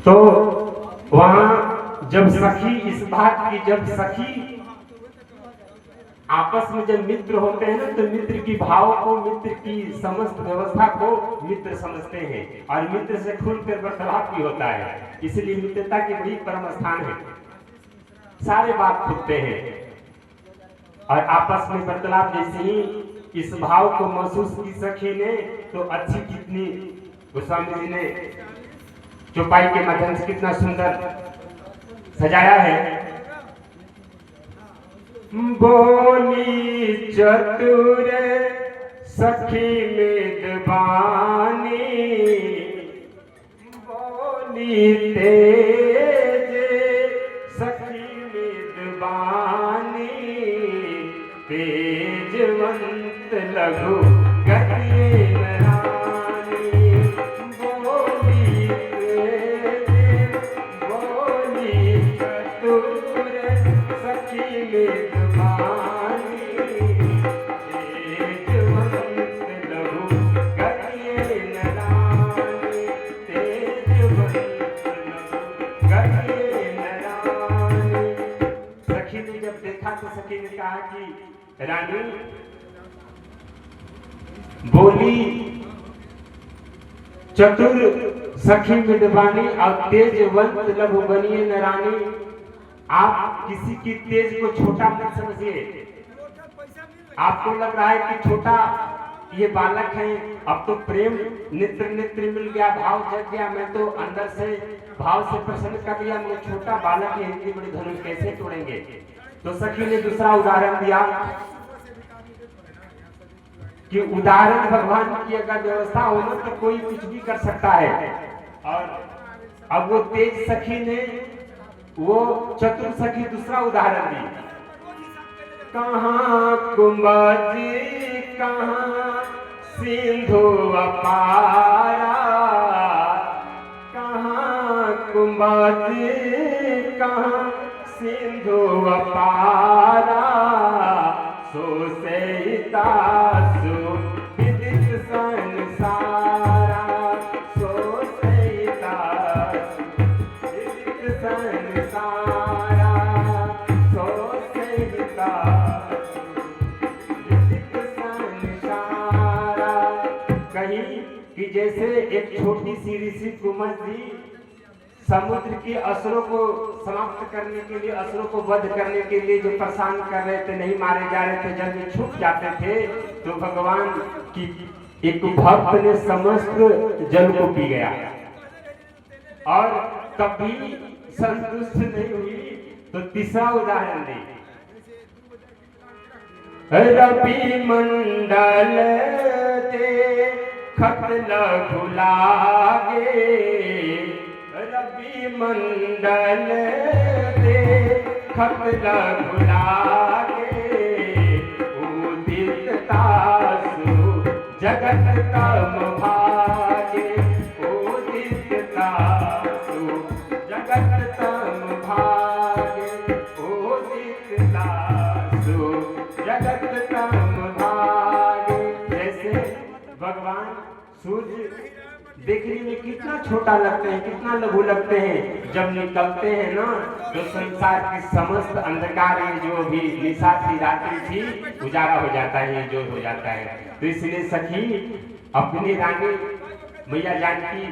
तो वहां जब सखी इस बात की, जब सखी आपस में जब मित्र होते हैं ना, तो मित्र की भाव को, मित्र की समस्त व्यवस्था को मित्र समझते हैं और मित्र से खुलकर वार्तालाप भी होता है। इसलिए मित्रता की बड़ी परम स्थान है, सारे बात खुलते हैं और आपस में वार्तालाप। जैसे ही इस भाव को महसूस की सखी ने, तो अच्छी कितनी गोस्वामी जी ने चौपाई के माध्यम से कितना सुंदर सजाया है। बोली चतुर सखी मेदबानी, बोली तेज सखी मेदबानी, तेजवंत लघु गति रानी, बोली तेज बोली चतुर सखी मेदबानी, सखी ने कहा कि रानी बोली चतुर सखी विद्वानी और तेजवंत लघु बनिए न रानी। आप किसी की तेज को छोटा मत समझिए। आपको लग रहा है कि छोटा ये बालक है, अब तो प्रेम नेत्र नेत्र मिल गया, भाव जग गया, मैं तो अंदर से भाव से प्रसन्न कर लिया, मैं छोटा बालक है, इतनी बड़ी धनुष कैसे तोड़ेंगे। तो सखी ने दूसरा उदाहरण दिया कि उदाहरण भगवान की अगर व्यवस्था हो ना, तो कोई कुछ भी कर सकता है। और अब वो तेज सखी ने वो चतुर सखी दूसरा उदाहरण दी। कहाँ कुंभजी कहाँ सिंधु अपारा, कहाँ कुंभजी कहाँ सिंधु अपारा, सो सेता सो विदित संसारा, सो सेता विदित संसारा, सो सेता विदित संसारा। कहीं कि जैसे एक छोटी सी ऋषि कुमार जी समुद्र के असुरों को समाप्त करने के लिए, असुरों को वध करने के लिए जो परेशान कर रहे थे, नहीं मारे जा रहे थे, जल में छूट जाते थे, तो भगवान की एक भक्त ने समस्त जल को पी गया और कभी संतुष्ट नहीं हुई। तो तीसरा उदाहरण दी, रवि मंडल दे खत लघु लागे, रवि मंडल दे खत लघु लागे, उदित तासु जगत तम भागे, उदित तासु जगत तम भागे, उदित तासु जगत तम भागे। जैसे भगवान सूर्य देखने में कितना छोटा लगते हैं, कितना लघु लगते हैं, जब निकलते हैं ना, तो संसार की समस्त अंधकार, जो भी निशा थी, रात्रि थी, उजाला हो जाता है, जो हो जाता है। तो इसलिए सखी अपनी रानी मैया जानकी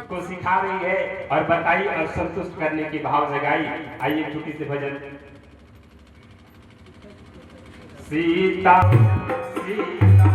को सिखा रही है और बताई और संतुष्ट करने की भाव जगाई। आइए छोटी से भजन। सीता सीता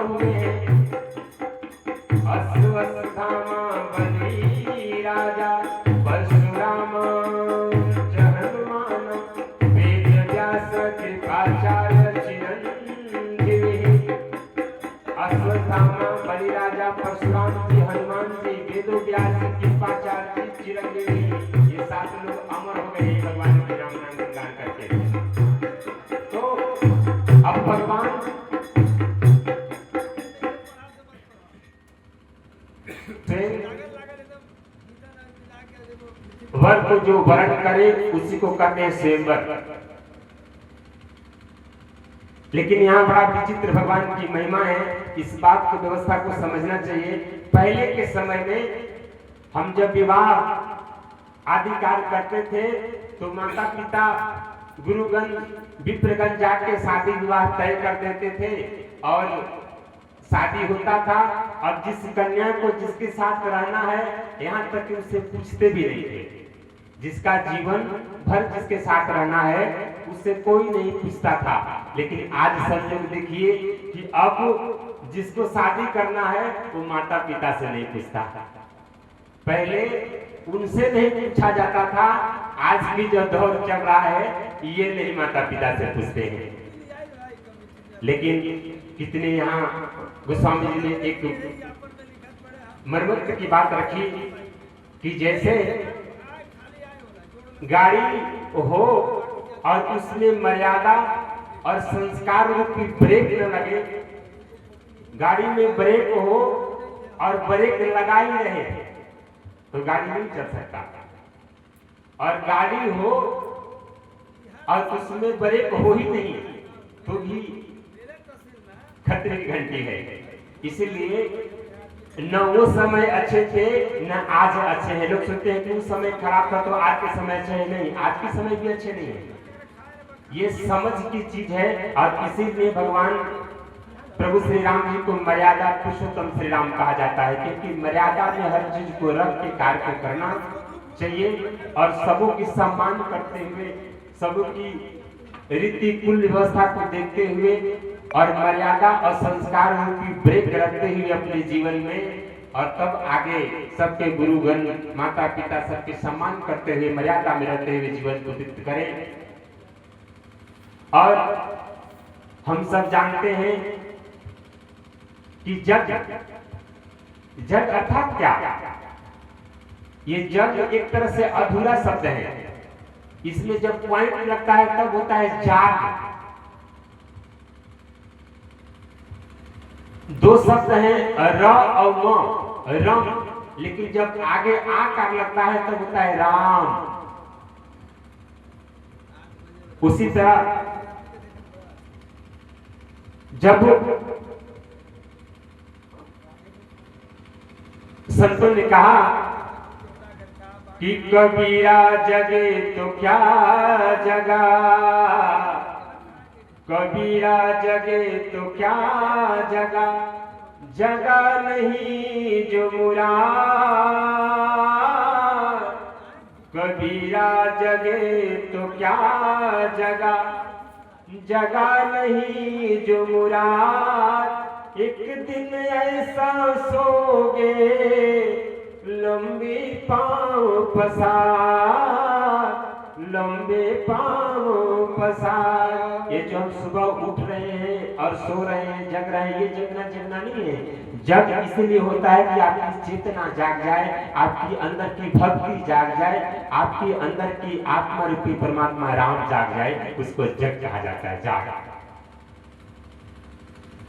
हुए। अश्वत्थामा बलि राजा परशुराम हनुमान वेद व्यास कृपाचार्य चिरंजीवी। अश्वत्थामा बलि राजा परशुराम जी हनुमान जी वेद व्यास कृपाचार्य चिरंजीवी, ये 7 लोग अमर हो गए भगवान के राम नाम गुणगान करके। तो अब भगवान वर को जो वर्ण करे उसी को कहते हैं स्वयंवर। लेकिन यहाँ बड़ा विचित्र भगवान की महिमा है, इस बात को व्यवस्था को समझना चाहिए। पहले के समय में हम जब विवाह आदि कार्य करते थे तो माता पिता गुरुगण विप्रगण जाके शादी विवाह तय कर देते थे और शादी होता था। और जिस कन्या को जिसके साथ रहना है यहाँ तक कि उससे पूछते भी नहीं थे। जिसका जीवन भर जिसके साथ रहना है उससे कोई नहीं पूछता था। लेकिन आज संयोग देखिए कि अब जिसको शादी करना है वो माता पिता से नहीं पूछता। पहले उनसे नहीं पूछा जाता था, आज भी जो दौर चल रहा है ये नहीं माता पिता से पूछते हैं। लेकिन कितने यहाँ गोस्वामी जी ने एक मर्मत की बात रखी कि जैसे गाड़ी हो और उसमें मर्यादा और संस्कार रूपी ब्रेक न लगे, गाड़ी में ब्रेक हो और ब्रेक लगा ही रहे तो गाड़ी नहीं चल सकता। और गाड़ी हो और उसमें ब्रेक हो ही नहीं तो भी खतरे की घंटी है। इसीलिए न वो समय अच्छे थे न आज अच्छे हैं। लोग सोचते हैं कि उस समय खराब था तो आज के समय अच्छे है। नहीं, आज के समय भी अच्छे नहीं है। ये समझ की चीज है। और इसीलिए भगवान प्रभु श्री राम जी को मर्यादा पुरुषोत्तम श्री राम कहा जाता है, क्योंकि मर्यादा में हर चीज को रख के कार्य को करना चाहिए और सबों की सम्मान करते हुए, सबों की रीति कुल व्यवस्था को देखते हुए और मर्यादा और संस्कार रूपी ब्रेक रखते हुए अपने जीवन में, और तब आगे सबके गुरुगण माता पिता सबके सम्मान करते हुए मर्यादा में रहते हुए जीवन को व्यतीत करें। और हम सब जानते हैं कि जग अर्थात क्या? ये जग एक तरह से अधूरा शब्द है। इसमें जब पॉइंट लगता है तब होता है जाग। 2 शब्द हैं र और म, रम, लेकिन जब आगे आकार लगता है तब होता है राम। उसी तरह जब संतों ने कहा कि कबीरा जगे तो क्या जगा, कबीरा जगे तो क्या जगा, जगा नहीं जो मुराद। कबीरा जगे तो क्या जगा, जगा नहीं जो मुराद। एक दिन ऐसा सोगे लंबी पाँव पसार, लंबे पाँव पसार। ये जो हम सुबह उठ रहे हैं और सो रहे हैं, जग रहे हैं, ये जगना नहीं है। जग इसलिए होता है कि आपकी चेतना जाग जाए, आपकी अंदर की भक्ति जाग जाए, आपकी अंदर की आत्मा रूपी परमात्मा राम जाग जाए, उसको जग कहा जाता है, जाग।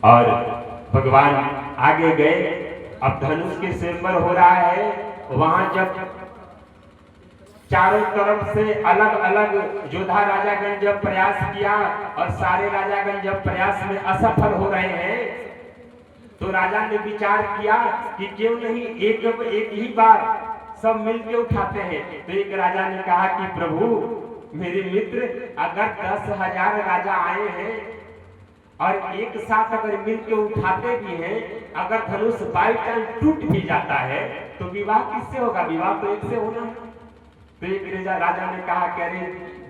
और भगवान आगे गए। अब धनुष के स्वयंवर हो रहा है। वहां जब चारों तरफ से अलग अलग योद्धा राजागण जब प्रयास किया और सारे राजागण जब प्रयास में असफल हो रहे हैं तो राजा ने विचार किया कि क्यों नहीं एक ही बार सब मिलकर उठाते हैं। तो एक राजा ने कहा कि प्रभु मेरे मित्र, अगर 10,000 राजा आए हैं और एक साथ अगर मिलकर उठाते भी हैं, अगर धनुष बाई चांस टूट भी जाता है तो विवाह किससे होगा? विवाह तो एक से होना है। तो एक राजा ने कहा कि अरे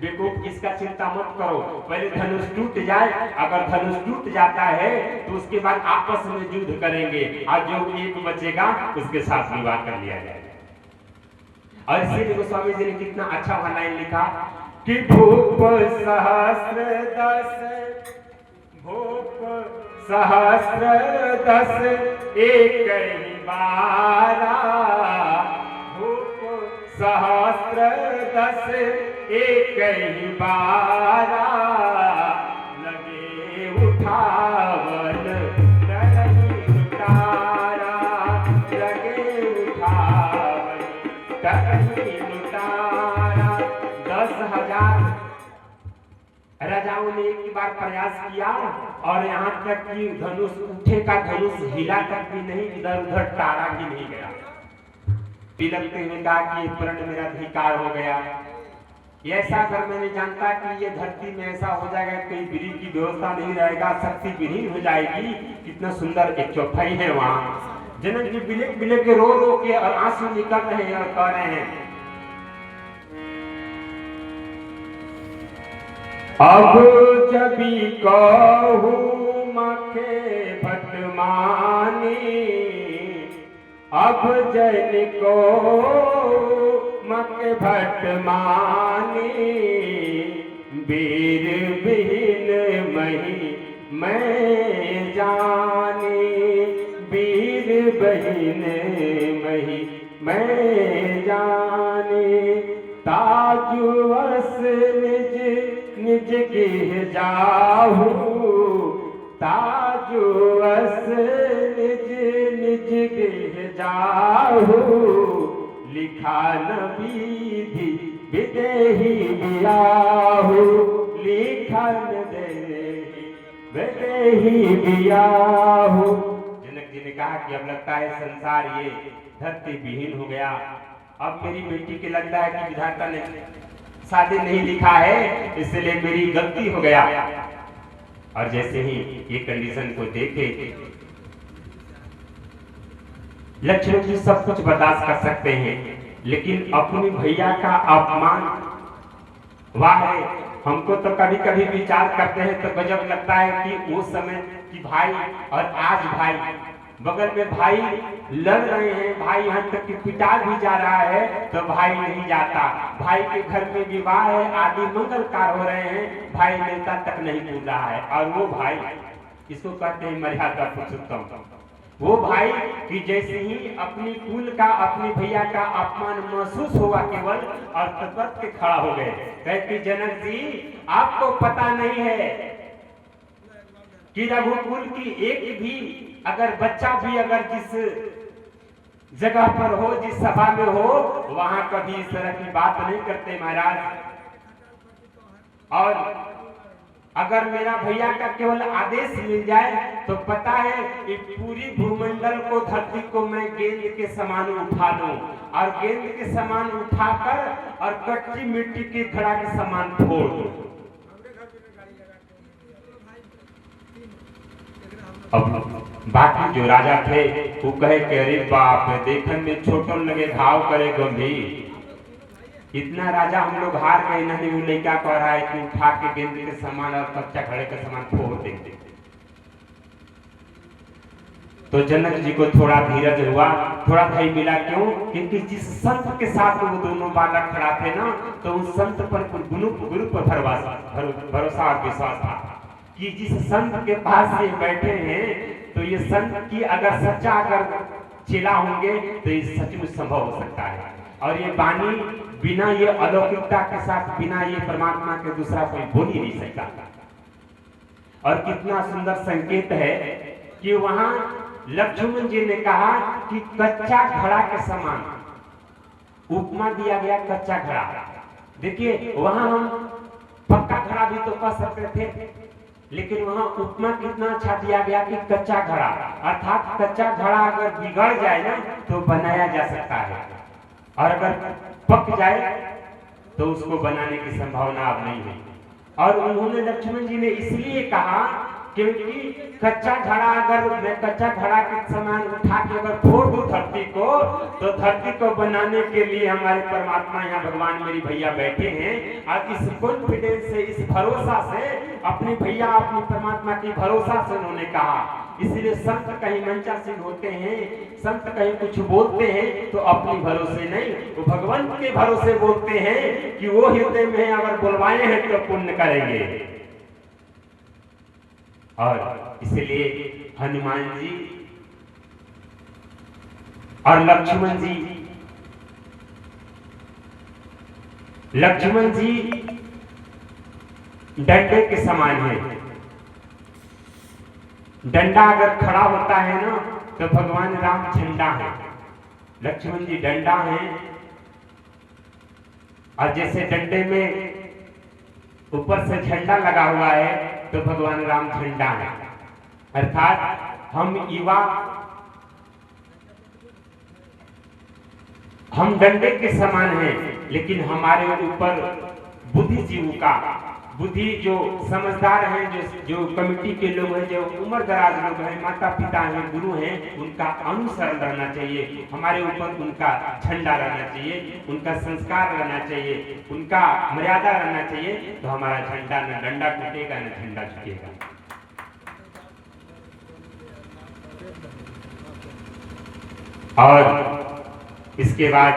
बेवकूफ, इसका चिंता मत करो, पहले धनुष टूट जाए, अगर धनुष टूट जाता है तो उसके बाद आपस में युद्ध करेंगे और जो एक बचेगा उसके साथ विवाह कर लिया जाएगा। और इसीलिए गोस्वामी जी ने कितना अच्छा लाइन लिखा कि भूप सहस्र दस, भूप सहस्र दस एक ही बारा, भूप सहस्र दस एक ही बारा, लगे उठावन नहीं लुटारा, लगे उठावन नहीं लुटारा। 10,000 राजाओं ने एक बार प्रयास किया और यहाँ तक कि धनुष उठे का धनुष हिला तक भी नहीं, इधर उधर तारा भी नहीं गया। तिलकते हुए कहा कि प्रण मेरा धिकार हो गया। ऐसा अगर मैंने जानता कि ये धरती में ऐसा हो जाएगा, कोई बिरी की व्यवस्था नहीं रहेगा, शक्ति विहीन हो जाएगी। कितना सुंदर एक चौपाई है वहां। जनक जी बिलक बिलक के रो रो के और आंसू निकल रहे हैं और कह रहे हैं अब जबी कहू मखे भटमानी, अब जन को मके भटमानी, वीर बिहीन मही मैं जानी, वीर बहिन मही मैं जानी, ताजुवस निज निज गिह जाहू, ताजुवस निज निज गिह जाहू, लिखा न विधि विदेही बियाहू, लिखा न विदेही बियाहू। जनक जी ने कहा कि अब लगता है संसार ये धरती विहीन हो गया। अब मेरी बेटी के लगता है कि विधाता ने शादी नहीं लिखा है, इसलिए मेरी गलती हो गया। और जैसे ही ये कंडीशन को देखे, लक्ष्मण जी सब कुछ बर्दाश्त कर सकते हैं, लेकिन अपनी भैया का अपमान, वाह है। हमको तो कभी कभी विचार करते हैं तो गजब लगता है कि वो समय कि भाई और आज भाई, बगल में भाई लड़ रहे हैं, भाई यहाँ तक कि पिटा भी जा रहा है तो भाई नहीं जाता, भाई के घर में विवाह है, आदि मंगल कार्य हो रहे हैं, भाई नेता तक नहीं पूछ रहा है। और वो भाई, इसको कहते हैं मर्यादा पुरुषोत्तम, वो भाई कि जैसे ही अपनी कुल का, अपने भैया का अपमान महसूस हुआ केवल, और तत्वत के खड़ा हो गए। कहते जनक जी आपको पता नहीं है कि रघुकुल की एक भी अगर बच्चा भी अगर जिस जगह पर हो, जिस सभा में हो, वहां कभी इस तरह की बात नहीं करते महाराज। और अगर मेरा भैया का केवल आदेश मिल जाए तो पता है कि पूरी भूमंडल को, धरती को मैं गेंद के समान उठा लूं, और गेंद के समान उठाकर और कच्ची मिट्टी के घड़ा के समान फोड़ दूं। अब बाकी जो राजा थे वो कहे कि अरे बाप, देखन में छोटन लगे घाव करे गंभीर, इतना राजा हम लोग हार गए। नहीं, वो लड़का कह रहा है कि उठा के गेंद के समान और कच्चा घड़े के समान फोड़ देते। तो जनक जी को थोड़ा धीरज हुआ, थोड़ा धैर्य मिला। क्यों? क्योंकि जिस संत के साथ वो दोनों बालक खड़ा थे ना, तो उस संत पर गुरु पर भरोसा और विश्वास था कि जिस संत के पास ये बैठे हैं तो ये संत की अगर सच्चा अगर चेला होंगे तो ये सचमुच संभव हो सकता है। और ये वाणी बिना ये अलौकिकता के साथ, बिना ये परमात्मा के दूसरा कोई बोल ही नहीं सकता। और कितना सुंदर संकेत है कि वहां लक्ष्मण जी ने कहा कि कच्चा घड़ा के समान उपमा दिया गया, कच्चा घड़ा। देखिए वहां हम पक्का घड़ा भी तो कह सकते थे, लेकिन वहां उपमा कितना अच्छा दिया गया कि कच्चा घड़ा, अर्थात कच्चा घड़ा अगर बिगड़ जाए ना तो बनाया जा सकता है, और अगर पक जाए तो उसको बनाने की संभावना अब नहीं है। और उन्होंने, लक्ष्मण जी ने इसलिए कहा क्योंकि कच्चा घड़ा, अगर मैं कच्चा घड़ा के सामान उठा के अगर फोड़ दूं धरती को, तो धरती को बनाने के लिए हमारे परमात्मा यहाँ भगवान मेरी भैया बैठे हैं। और इस कॉन्फिडेंस से, इस भरोसा से, अपनी भैया अपनी परमात्मा की भरोसा से उन्होंने कहा। इसलिए संत कहीं मंचासीन होते हैं, संत कहीं कुछ बोलते हैं तो अपनी भरोसे नहीं, वो भगवान के भरोसे बोलते हैं कि वो हृदय में अगर बुलवाए हैं तो पुण्य करेंगे। और इसलिए हनुमान जी और लक्ष्मण जी डंडे के समान है। डंडा अगर खड़ा होता है ना तो भगवान राम झंडा है, लक्ष्मण जी डंडा है। और जैसे डंडे में ऊपर से झंडा लगा हुआ है तो भगवान राम झंडा है। अर्थात हम युवा, हम डंडे के समान हैं, लेकिन हमारे ऊपर बुद्धिजीवी का, बुद्धि जो समझदार हैं, जो कमिटी के लोग हैं, जो उम्र दराज लोग हैं, माता पिता हैं, गुरु हैं, उनका अनुसरण रहना चाहिए। हमारे ऊपर उनका झंडा रहना चाहिए, उनका संस्कार रहना चाहिए, उनका मर्यादा रहना चाहिए। तो हमारा झंडा न डंडा टूटेगा न झंडा झुकेगा। और इसके बाद